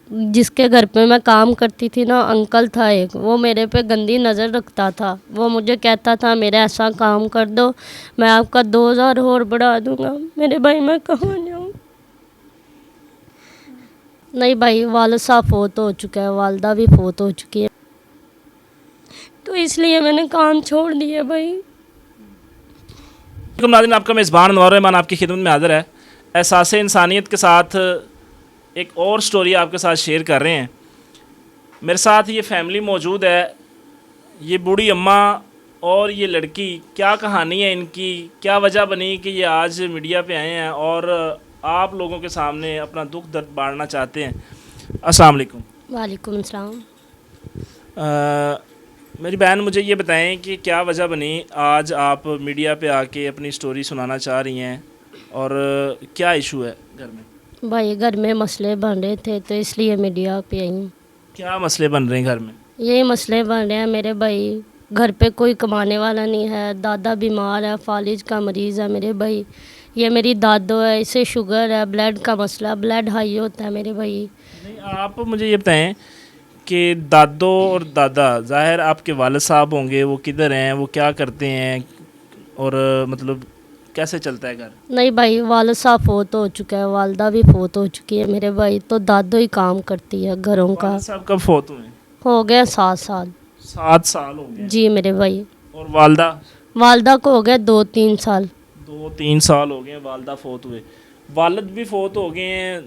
جس کے گھر پہ میں کام کرتی تھی نا، انکل تھا ایک، وہ میرے پہ گندی نظر رکھتا تھا. وہ مجھے کہتا تھا میرے ایسا کام کر دو، میں آپ کا 2000 اور بڑھا دوں گا. میرے بھائی میں کہاں جاؤں؟ نہیں بھائی، والد صاحب فوت ہو چکا ہے، والدہ بھی فوت ہو چکی ہے، تو اس لیے میں نے کام چھوڑ دیا بھائی. ناظرین، آپ کا میزبان انوار الرحمان آپ کی خدمت میں حاضر ہے. احساس انسانیت کے ساتھ ایک اور سٹوری آپ کے ساتھ شیئر کر رہے ہیں. میرے ساتھ یہ فیملی موجود ہے، یہ بوڑھی اماں اور یہ لڑکی. کیا کہانی ہے ان کی، کیا وجہ بنی کہ یہ آج میڈیا پہ آئے ہیں اور آپ لوگوں کے سامنے اپنا دکھ درد بانٹنا چاہتے ہیں. السلام علیکم. وعلیکم السلام. میری بہن، مجھے یہ بتائیں کہ کیا وجہ بنی آج آپ میڈیا پہ آ کے اپنی سٹوری سنانا چاہ رہی ہیں، اور کیا ایشو ہے گھر میں؟ بھائی گھر میں مسئلے بن رہے تھے تو اس لیے میڈیا پہ آئی ہوں. کیا مسئلے بن رہے ہیں گھر میں؟ یہی مسئلے بن رہے ہیں میرے بھائی. گھر پہ کوئی کمانے والا نہیں ہے، دادا بیمار ہے، فالج کا مریض ہے میرے بھائی. یہ میری دادو ہے، اسے شوگر ہے، بلڈ کا مسئلہ، بلڈ ہائی ہوتا ہے میرے بھائی. نہیں، آپ مجھے یہ بتائیں کہ دادو اور دادا، ظاہر آپ کے والد صاحب ہوں گے، وہ کدھر ہیں، وہ کیا کرتے ہیں، اور مطلب کیسے چلتا ہے گھر؟ نہیں بھائی، والد صاحب فوت ہو چکا ہے، والدہ بھی فوت ہو چکی ہے میرے بھائی. تو دادو ہی کام کرتی ہے گھروں کا. والد صاحب کب فوت ہوئے؟ ہو گیا 7 سال. 7 سال ہو گئے. جی میرے بھائی. اور والدہ؟ والدہ کو ہو گیا 2-3 سال. 2-3 سال ہو گئے ہیں والدہ فوت ہوئے. والد بھی فوت ہو گئے ہیں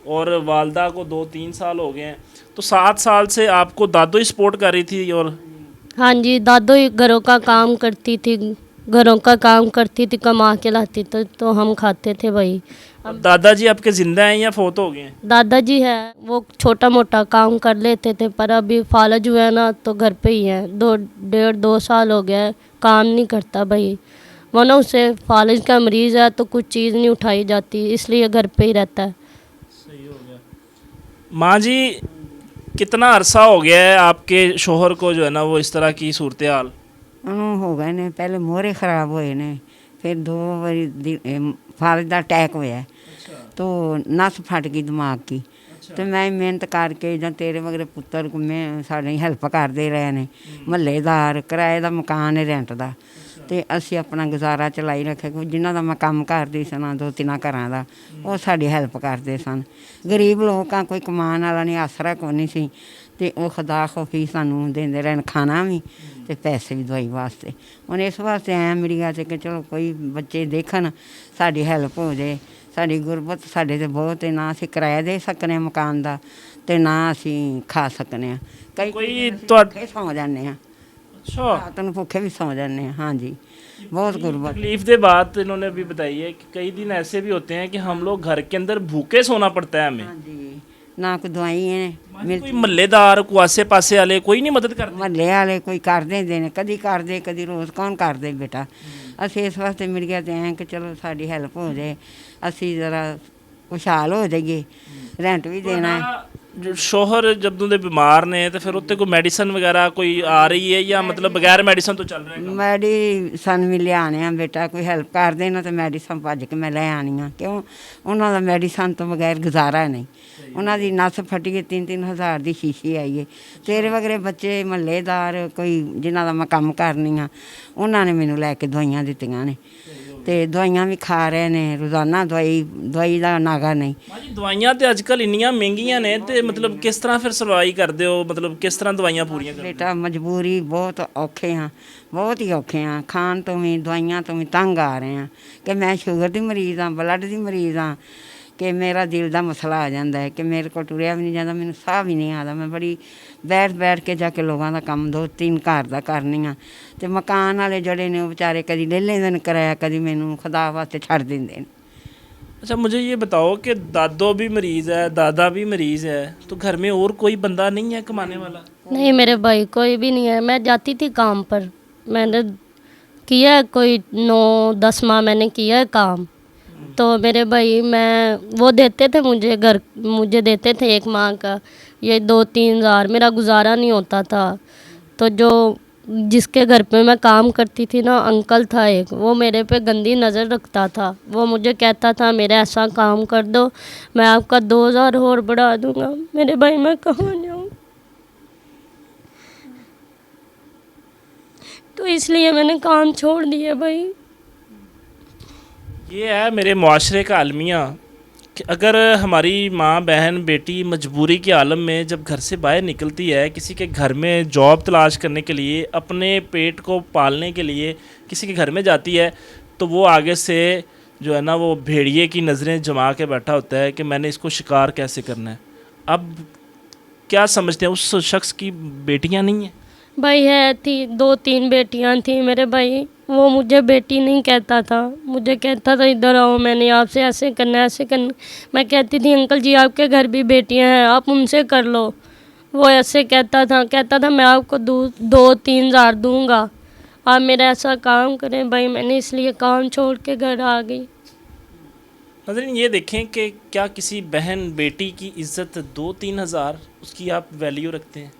اور والدہ کو 2-3 سال ہو گئے ہیں. تو 7 سال سے آپ کو دادو ہی سپورٹ کر رہی تھی؟ اور ہاں جی، دادو ہی گھروں کا کام کرتی تھی، گھروں کا کام کرتی تھی، کما کے لاتی تو ہم کھاتے تھے بھائی. دادا جی آپ کے زندہ ہیں یا فوت ہو گئے ہیں؟ دادا جی ہے، وہ چھوٹا موٹا کام کر لیتے تھے، پر ابھی فالج ہوئے ہیں نا تو گھر پہ ہی ہیں. 1.5-2 سال ہو گیا ہے، کام نہیں کرتا بھائی. وہ نا اسے فالج کا مریض ہے تو کچھ چیز نہیں اٹھائی جاتی، اس لیے گھر پہ ہی رہتا ہے. صحیح ہو گیا. ماں جی، کتنا عرصہ ہو گیا ہے آپ کے شوہر کو جو ہے نا وہ اس طرح کی صورتحال؟ انہوں ہو گئے نے، پہلے موہرے خراب ہوئے نے، پھر 2 باری فالج دا اٹیک ہویا تو نس پھٹ گئی دماغ کی. تو میں محنت کر کے ਜਾਂ تیرے مگر ਪੁੱਤਰ کو ਮੈਂ ਸਾਡੇ ਹੈਲਪ ਕਰਦੇ ਰਹੇ ਨੇ, ਮਹੱਲੇਦਾਰ, ਕਿਰਾਏ ਦਾ ਮਕਾਨ ਹੈ ਰੈਂਟ ਦਾ, ਅਤੇ ਅਸੀਂ ਆਪਣਾ ਗੁਜ਼ਾਰਾ ਚਲਾਈ ਰੱਖਿਆ. ਕਿ ਜਿਨ੍ਹਾਂ ਦਾ ਮੈਂ ਕੰਮ ਕਰਦੀ ਸੀ ਨਾ 2-3 ਘਰਾਂ ਦਾ, ਉਹ ਸਾਡੀ ਹੈਲਪ ਕਰਦੇ ਸਨ. ਗਰੀਬ ਲੋਕਾਂ, ਕੋਈ ਕਮਾਉਣ ਵਾਲਾ ਨਹੀਂ, ਆਸਰਾ ਕੋਈ ਨਹੀਂ ਸੀ, ਅਤੇ ਉਹ ਖੁਦਾ ਖੌਫੀ ਸਾਨੂੰ ਦਿੰਦੇ ਰਹਿਣ ਖਾਣਾ ਵੀ ਅਤੇ ਪੈਸੇ ਵੀ ਦਵਾਈ ਵਾਸਤੇ. ਹੁਣ ਇਸ ਵਾਸਤੇ ਐਂ ਮੀਡੀਆ 'ਤੇ ਕਿ ਚਲੋ ਕੋਈ ਬੱਚੇ ਦੇਖਣ, ਸਾਡੀ ਹੈਲਪ ਹੋ ਜਾਏ. ਸਾਡੀ ਗੁਰਬਤ ਸਾਡੇ 'ਤੇ ਬਹੁਤ ਹੈ, ਨਾ ਅਸੀਂ ਕਿਰਾਇਆ ਦੇ ਸਕਨੇ ਹਾਂ ਮਕਾਨ ਦਾ, ਅਤੇ ਨਾ ਅਸੀਂ ਖਾ ਸਕਨੇ ਹਾਂ. ਕਈ ਭੁੱਖੇ ਸੌਂ ਜਾਂਦੇ ਹਾਂ, اچھا. ਰਾਤ ਨੂੰ ਭੁੱਖੇ ਵੀ ਸੌਂ ਜਾਂਦੇ ਹਾਂ. ہاں جی، بہت غربت. تکلیف دہ بات انہوں نے ابھی بتائی ہے کہ کئی دن ایسے بھی ہوتے ہیں کہ ہم لوگ گھر کے اندر بھوکے سونا پڑتا ہے ہمیں. ہاں جی، نہ کوئی دوائیں کوئی محلے دار، کوئی آسے پاسے والے کوئی نہیں مدد کرتے؟ محلے والے کوئی کر ਦਿੰਦੇ ਨੇ, ਕਦੀ ਕਰਦੇ ਕਦੀ ਰੋਜ਼ ਕੌਣ ਕਰਦੇ ਬੇਟਾ. ਅਸੀਂ ਇਸ ਵਾਸਤੇ ਮੀਡੀਆ 'ਤੇ ਆਏ ਕਿ ਚਲੋ ਸਾਡੀ ਹੈਲਪ ਹੋ ਜਾਏ, ਅਸੀਂ ذرا ਖੁਸ਼ਹਾਲ ਹੋ ਜਾਈਏ. ਰੈਂਟ ਵੀ ਦੇਣਾ ਹੈ. جو شوہر جب دے بیمار نے تو پھر اتنے کوئی میڈیسن وغیرہ کوئی آ رہی ہے یا مطلب بغیر میڈیسن تو چل رہا ہے؟ ਮੈਡੀਸਨ ਵੀ ਲਿਆਉਣੇ ਆ ਬੇਟਾ, ਕੋਈ ਹੈਲਪ ਕਰ ਦੇਣਾ ਤਾਂ ਮੈਡੀਸਨ ਭੱਜ ਕੇ ਮੈਂ ਲੈ ਆਉਣੀ ਆ. ਕਿਉਂ? ਉਹਨਾਂ ਦਾ ਮੈਡੀਸਨ ਤੋਂ ਬਗੈਰ ਗੁਜ਼ਾਰਾ ਨਹੀਂ. ਉਹਨਾਂ ਦੀ ਨਸ ਫਟੀ ਹੈ, 3-3 ਹਜ਼ਾਰ ਦੀ ਸ਼ੀਸ਼ੀ ਆਈ ਹੈ. ਤੇਰੇ ਵਗੈਰੇ ਬੱਚੇ, ਮਹੱਲੇਦਾਰ, ਕੋਈ ਜਿਨ੍ਹਾਂ ਦਾ ਮੈਂ ਕੰਮ ਕਰਨੀ ਆ, ਉਹਨਾਂ ਨੇ ਮੈਨੂੰ ਲੈ ਕੇ ਦਵਾਈਆਂ ਦਿੱਤੀਆਂ ਨੇ, ਅਤੇ ਦਵਾਈਆਂ ਵੀ ਖਾ ਰਹੇ ਨੇ ਰੋਜ਼ਾਨਾ. ਦਵਾਈ ਦਾ ਨਾਗਾ ਨਹੀਂ. ਦਵਾਈਆਂ ਤੇ ਅੱਜ ਕੱਲ੍ਹ ਇੰਨੀਆਂ ਮਹਿੰਗੀਆਂ ਨੇ, ਤੇ ਮਤਲਬ ਕਿਸ ਤਰ੍ਹਾਂ ਫਿਰ ਸਰਵਾਈਵ ਕਰਦੇ ਹੋ? ਮਤਲਬ ਕਿਸ ਤਰ੍ਹਾਂ ਦਵਾਈਆਂ ਪੂਰੀਆਂ ਕਰਦੇ ਹੋ? ਬੇਟਾ ਮਜਬੂਰੀ, ਬਹੁਤ ਔਖੇ ਹਾਂ, ਬਹੁਤ ਹੀ ਔਖੇ ਹਾਂ. ਖਾਣ ਤੋਂ ਵੀ, ਦਵਾਈਆਂ ਤੋਂ ਵੀ ਤੰਗ ਆ ਰਹੇ ਹਾਂ. ਕਿ ਮੈਂ ਸ਼ੂਗਰ ਦੀ ਮਰੀਜ਼ ਹਾਂ, ਬਲੱਡ ਦੀ ਮਰੀਜ਼ ਹਾਂ, ਕਿ ਮੇਰਾ ਦਿਲ ਦਾ ਮਸਲਾ ਆ ਜਾਂਦਾ ਹੈ, ਕਿ ਮੇਰੇ ਕੋਲ ਟੁਰਿਆ ਵੀ ਨਹੀਂ ਜਾਂਦਾ, ਮੈਨੂੰ ਸਾਹ ਵੀ ਨਹੀਂ ਆਉਂਦਾ. ਮੈਂ ਬੜੀ ਬੈਠ ਕੇ ਜਾ ਕੇ ਲੋਕਾਂ ਦਾ ਕੰਮ 2-3 ਘਰ ਦਾ ਕਰਨੀ ਆ. ਅਤੇ ਮਕਾਨ ਵਾਲੇ ਜਿਹੜੇ ਨੇ ਉਹ ਵਿਚਾਰੇ ਕਦੀ ਲੈ ਲੈਂਦੇ ਨੇ ਕਿਰਾਇਆ, ਕਦੀ ਮੈਨੂੰ ਖੁਦਾ ਵਾਸਤੇ ਛੱਡ ਦਿੰਦੇ ਨੇ. اچھا، مجھے یہ بتاؤ کہ دادو بھی مریض ہے، دادا بھی مریض ہے، تو گھر میں اور کوئی بندہ نہیں ہے کمانے والا؟ نہیں میرے بھائی، کوئی بھی نہیں ہے. میں جاتی تھی کام پر، میں نے کیا ہے کوئی 9-10 ماہ میں نے کیا ہے کام. تو میرے بھائی وہ دیتے تھے مجھے دیتے تھے 1 ماہ کا یہ 2-3 ہزار. میرا گزارا نہیں ہوتا تھا. تو جو جس کے گھر پہ میں کام کرتی تھی نا انکل تھا ایک, وہ میرے پہ گندی نظر رکھتا تھا. وہ مجھے کہتا تھا میرا ایسا کام کر دو میں آپ کا 2000 اور بڑھا دوں گا. میرے بھائی میں کہاں جاؤں؟ تو اس لیے میں نے کام چھوڑ دیا بھائی. یہ ہے میرے معاشرے کا المیہ کہ اگر ہماری ماں بہن بیٹی مجبوری کے عالم میں جب گھر سے باہر نکلتی ہے, کسی کے گھر میں جاب تلاش کرنے کے لیے, اپنے پیٹ کو پالنے کے لیے کسی کے گھر میں جاتی ہے, تو وہ آگے سے جو ہے نا وہ بھیڑیے کی نظریں جما کے بیٹھا ہوتا ہے کہ میں نے اس کو شکار کیسے کرنا ہے. اب کیا سمجھتے ہیں اس شخص کی بیٹیاں نہیں ہیں؟ بھائی ہے تھی 2-3 بیٹیاں تھیں میرے بھائی. وہ مجھے بیٹی نہیں کہتا تھا, مجھے کہتا تھا ادھر آؤ میں نے آپ سے ایسے کرنا ہے ایسے کرنا. میں کہتی تھی انکل جی آپ کے گھر بھی بیٹیاں ہیں آپ ان سے کر لو. وہ ایسے کہتا تھا میں آپ کو 2-3 ہزار دوں گا آپ میرا ایسا کام کریں. بھائی میں نے اس لیے کام چھوڑ کے گھر آ گئی. ناظرین یہ دیکھیں کہ کیا کسی بہن بیٹی کی عزت 2-3 ہزار اس کی آپ ویلیو رکھتے ہیں؟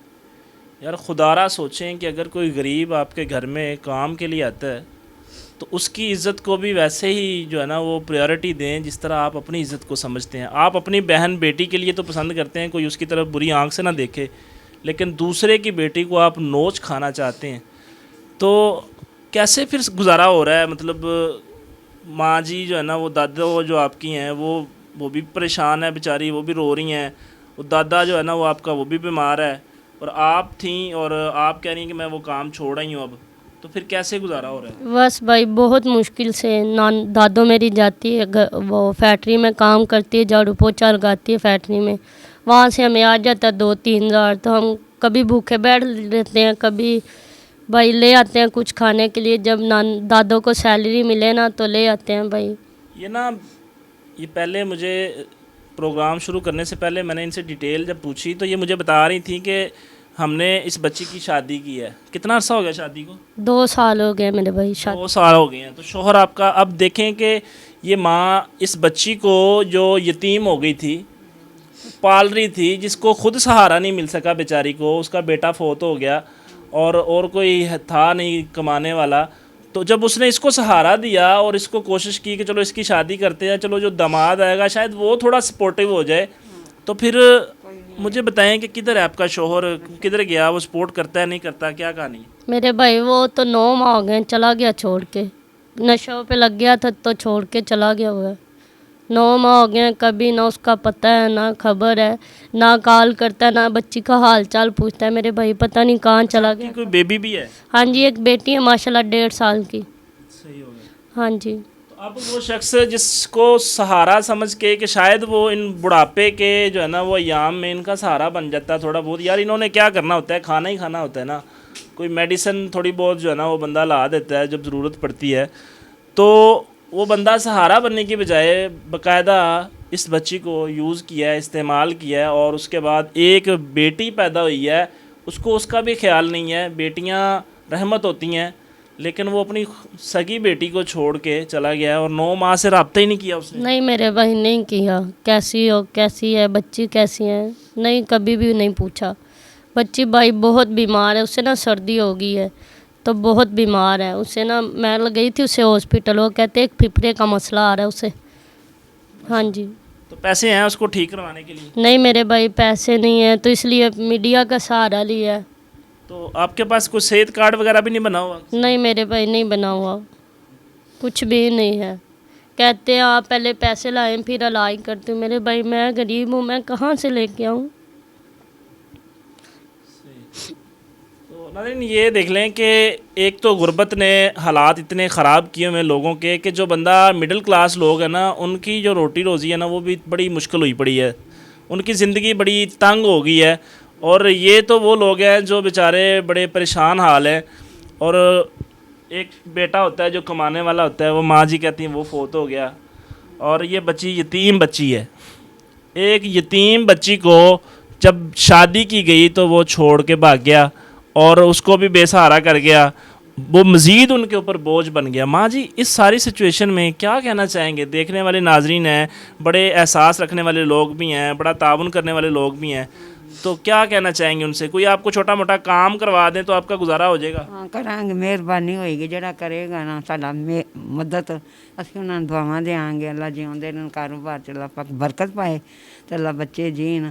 یار خدا را سوچیں کہ اگر کوئی غریب آپ کے گھر میں کام کے لیے آتا ہے تو اس کی عزت کو بھی ویسے ہی جو ہے نا وہ پریورٹی دیں جس طرح آپ اپنی عزت کو سمجھتے ہیں. آپ اپنی بہن بیٹی کے لیے تو پسند کرتے ہیں, کوئی اس کی طرف بری آنکھ سے نہ دیکھے, لیکن دوسرے کی بیٹی کو آپ نوچ کھانا چاہتے ہیں. تو کیسے پھر گزارا ہو رہا ہے؟ مطلب ماں جی جو ہے نا وہ دادا جو آپ کی ہیں وہ بھی پریشان ہے بیچاری, وہ بھی رو رہی ہیں. وہ دادا جو ہے نا وہ آپ کا وہ بھی بیمار ہے, اور آپ تھیں اور آپ کہہ رہی ہیں کہ میں وہ کام چھوڑ رہی ہوں اب. تو پھر کیسے گزارا ہو رہا ہے؟ بس بھائی بہت مشکل سے. دادو میری جاتی ہے وہ فیکٹری میں کام کرتی ہے, جھاڑو پوچھا لگاتی ہے فیکٹری میں, وہاں سے ہمیں آ جاتا ہے 2-3 ہزار. تو ہم کبھی بھوکے بیٹھ لیتے ہیں, کبھی بھائی لے آتے ہیں کچھ کھانے کے لیے. جب دادو کو سیلری ملے نا تو لے آتے ہیں بھائی. یہ پہلے مجھے پروگرام شروع کرنے سے پہلے میں نے ان سے ڈیٹیل جب پوچھی تو یہ مجھے بتا رہی تھی کہ ہم نے اس بچی کی شادی کی ہے. کتنا عرصہ ہو گیا شادی کو؟ 2 سال ہو گئے میرے بھائی شادی. 2 سال ہو گئے ہیں. تو شوہر آپ کا, اب دیکھیں کہ یہ ماں اس بچی کو جو یتیم ہو گئی تھی پال رہی تھی, جس کو خود سہارا نہیں مل سکا بیچاری کو, اس کا بیٹا فوت ہو گیا اور کوئی تھا نہیں کمانے والا. تو جب اس نے اس کو سہارا دیا اور اس کو کوشش کی کہ چلو اس کی شادی کرتے ہیں, چلو جو داماد آئے گا شاید وہ تھوڑا سپورٹیو ہو جائے, تو پھر مجھے بتائیں کہ کدھر ہے آپ کا شوہر, کدھر گیا, وہ سپورٹ کرتا ہے نہیں کرتا, کیا کہانی ہے؟ میرے بھائی وہ تو 9 ماہ ہو گئے چلا گیا چھوڑ کے. نشوں پہ لگ گیا تھا تو چھوڑ کے چلا گیا ہوا ہے. 9 ماہ ہو گئے, کبھی نہ اس کا پتہ ہے نہ خبر ہے, نہ کال کرتا ہے نہ بچی کا حال چال پوچھتا ہے. میرے بھائی پتہ نہیں کہاں چلا گیا. کوئی بیبی بھی ہے؟ ہاں جی ایک بیٹی ہے ماشاءاللہ 1.5 سال کی. صحیح ہو گیا. ہاں جی. تو اب وہ شخص جس کو سہارا سمجھ کے کہ شاید وہ ان بڑھاپے کے جو ہے نا وہ ایام میں ان کا سہارا بن جاتا ہے تھوڑا بہت. یار انہوں نے کیا کرنا ہوتا ہے, کھانا ہی کھانا ہوتا ہے نا, کوئی میڈیسن تھوڑی بہت جو ہے نا وہ بندہ لا دیتا ہے جب ضرورت پڑتی ہے. تو وہ بندہ سہارا بننے کی بجائے باقاعدہ اس بچی کو یوز کیا ہے, استعمال کیا ہے, اور اس کے بعد ایک بیٹی پیدا ہوئی ہے, اس کو اس کا بھی خیال نہیں ہے. بیٹیاں رحمت ہوتی ہیں, لیکن وہ اپنی سگی بیٹی کو چھوڑ کے چلا گیا ہے اور 9 ماہ سے رابطہ ہی نہیں کیا اس نے. نہیں میرے بھائی نہیں کیا, کیسی ہے بچی کیسی ہے, نہیں کبھی بھی نہیں پوچھا. بچی بھائی بہت بیمار ہے, اسے نا سردی ہو گئی ہے تو بہت بیمار ہے. اسے نا میں گئی تھی اسے ہاسپٹل, وہ کہتے ایک پھپھڑے کا مسئلہ آ رہا ہے اسے. ہاں جی. تو پیسے ہیں اس کو ٹھیک کروانے کے لیے؟ نہیں میرے بھائی پیسے نہیں ہیں, تو اس لیے میڈیا کا سہارا لیا ہے. تو آپ کے پاس کوئی صحت کارڈ وغیرہ بھی نہیں بنا ہوا؟ نہیں میرے بھائی نہیں بنا ہوا, کچھ بھی نہیں ہے. کہتے ہیں آپ پہلے پیسے لائیں پھر علاج کرتے. میرے بھائی میں غریب ہوں, میں کہاں سے لے کے آؤں؟ تو ناظرین یہ دیکھ لیں کہ ایک تو غربت نے حالات اتنے خراب کیے ہوئے لوگوں کے کہ جو بندہ مڈل کلاس لوگ ہیں نا ان کی جو روٹی روزی ہے نا وہ بھی بڑی مشکل ہوئی پڑی ہے, ان کی زندگی بڑی تنگ ہو گئی ہے. اور یہ تو وہ لوگ ہیں جو بیچارے بڑے پریشان حال ہیں, اور ایک بیٹا ہوتا ہے جو کمانے والا ہوتا ہے, وہ ماں جی کہتی ہیں وہ فوت ہو گیا, اور یہ بچی یتیم بچی ہے. ایک یتیم بچی کو جب شادی کی گئی تو وہ چھوڑ کے بھاگ گیا اور اس کو بھی بے سہارا کر گیا. وہ مزید ان کے اوپر بوجھ بن گیا. ماں جی اس ساری سچویشن میں کیا کہنا چاہیں گے؟ دیکھنے والے ناظرین ہیں، بڑے احساس رکھنے والے لوگ بھی ہیں، بڑا تعاون کرنے والے لوگ بھی ہیں، تو کیا کہنا چاہیں گے ان سے؟ کوئی آپ کو چھوٹا موٹا کام کروا دیں تو آپ کا گزارا ہو جائے گا؟ ਹਾਂ ਕਰਾਂਗੇ, ਮਿਹਰਬਾਨੀ ਹੋਏਗੀ ਜਿਹੜਾ ਕਰੇਗਾ ਨਾ ਸਾਡਾ ਮਦਦ, ਅਸੀਂ ਉਹਨਾਂ ਨੂੰ ਦੁਆਵਾਂ ਦੇਵਾਂਗੇ. ਅੱਲਾ ਜਿਉਂਦੇ ਨੂੰ ਕਾਰੋਬਾਰ ਚ ਅੱਲਾ ਪਾਕ ਬਰਕਤ ਪਾਏ ਤੇ ਅੱਲਾ ਬੱਚੇ ਜੀਣ.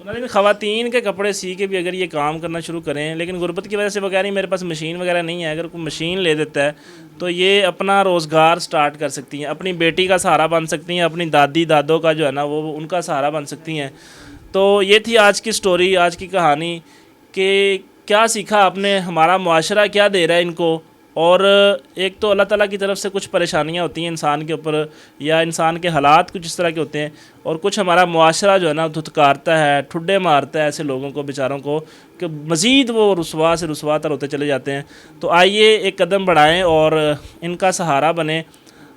تو ناظرین خواتین کے کپڑے سی کے بھی اگر یہ کام کرنا شروع کریں، لیکن غربت کی وجہ سے وہ کہہ رہی میرے پاس مشین وغیرہ نہیں ہے، اگر کوئی مشین لے دیتا ہے تو یہ اپنا روزگار سٹارٹ کر سکتی ہیں، اپنی بیٹی کا سہارا بن سکتی ہیں، اپنی دادی دادوں کا جو ہے نا وہ ان کا سہارا بن سکتی ہیں. تو یہ تھی آج کی سٹوری، آج کی کہانی کہ کیا سیکھا آپ نے، ہمارا معاشرہ کیا دے رہا ہے ان کو. اور ایک تو اللہ تعالیٰ کی طرف سے کچھ پریشانیاں ہوتی ہیں انسان کے اوپر، یا انسان کے حالات کچھ اس طرح کے ہوتے ہیں، اور کچھ ہمارا معاشرہ جو ہے نا دھتکارتا ہے، ٹھڈے مارتا ہے ایسے لوگوں کو بیچاروں کو کہ مزید وہ رسوا سے رسوا تر ہوتے چلے جاتے ہیں. تو آئیے ایک قدم بڑھائیں اور ان کا سہارا بنیں.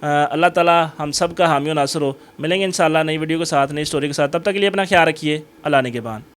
اللہ تعالیٰ ہم سب کا حامی و ناصر ہو. ملیں گے انشاءاللہ نئی ویڈیو کے ساتھ، نئی سٹوری کے ساتھ. تب تک کے لیے اپنا خیال رکھیے. اللہ نگہبان.